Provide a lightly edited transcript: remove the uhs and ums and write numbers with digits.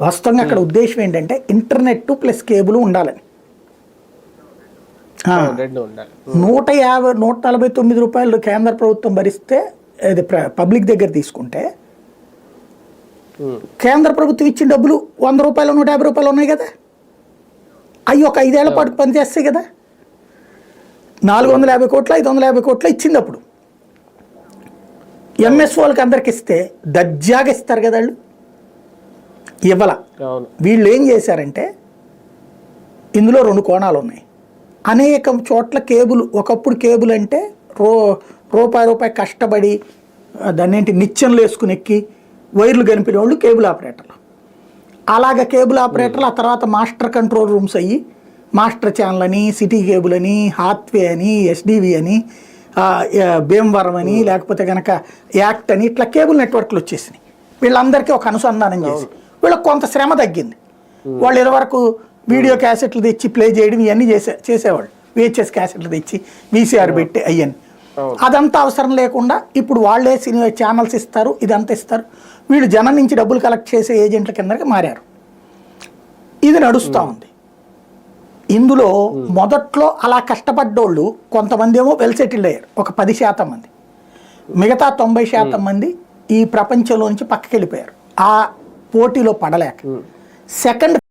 వాస్తవంగా అక్కడ ఉద్దేశం ఏంటంటే ఇంటర్నెట్ ప్లస్ కేబుల్ ఉండాలని. 149 రూపాయలు కేంద్ర ప్రభుత్వం భరిస్తే అది పబ్లిక్ దగ్గర తీసుకుంటే కేంద్ర ప్రభుత్వం ఇచ్చిన డబ్బులు 100 రూపాయలు 150 రూపాయలు ఉన్నాయి కదా, అవి ఒక 5 ఏళ్ల పాటు పనిచేస్తాయి కదా. 450 కోట్లు 550 కోట్లు ఇచ్చింది. అప్పుడు ఎంఎస్ వాళ్ళకి అందరికి ఇస్తే దర్జాగా ఇస్తారు కదా వాళ్ళు. ఇవ్వాల వీళ్ళు ఏం చేశారంటే ఇందులో 2 కోణాలు ఉన్నాయి. అనేక చోట్ల కేబుల్, ఒకప్పుడు కేబుల్ అంటే రూపాయి కష్టపడి దాన్ని ఏంటి నిత్యంలో వేసుకుని ఎక్కి వైర్లు కనిపిన వాళ్ళు కేబుల్ ఆపరేటర్లు. అలాగ కేబుల్ ఆపరేటర్లు ఆ తర్వాత మాస్టర్ కంట్రోల్ రూమ్స్ అయ్యి మాస్టర్ ఛానల్ అని, సిటీ కేబుల్ అని, హాత్వే అని, ఎస్డివి అని, భీమవరం అని, లేకపోతే కనుక యాక్ట్ అని, ఇట్లా కేబుల్ నెట్వర్క్లు వచ్చేసినాయి. వీళ్ళందరికీ ఒక అనుసంధానం చేసి వీళ్ళకి కొంత శ్రమ తగ్గింది. వాళ్ళు ఇదివరకు వీడియో క్యాసెట్లు తెచ్చి ప్లే చేయడం ఇవన్నీ చేసేవాళ్ళు. విహెచ్ఎస్ క్యాసెట్లు తెచ్చి వీసీఆర్ పెట్టి అయ్యని, అదంతా అవసరం లేకుండా ఇప్పుడు వాళ్ళే సినిమా ఛానల్స్ ఇస్తారు, ఇదంతా ఇస్తారు. వీళ్ళు జనం నుంచి డబ్బులు కలెక్ట్ చేసే ఏజెంట్ల కిందకి మారారు. ఇది నడుస్తూ ఉంది. ఇందులో మొదట్లో అలా కష్టపడ్డోళ్ళు కొంతమంది ఏమో వెల్ సెటిల్డ్ అయ్యారు, ఒక 10% మంది. మిగతా 90% మంది ఈ ప్రపంచంలోంచి పక్కకి వెళ్ళిపోయారు ఆ పోటీలో పడలేక. సెకండ్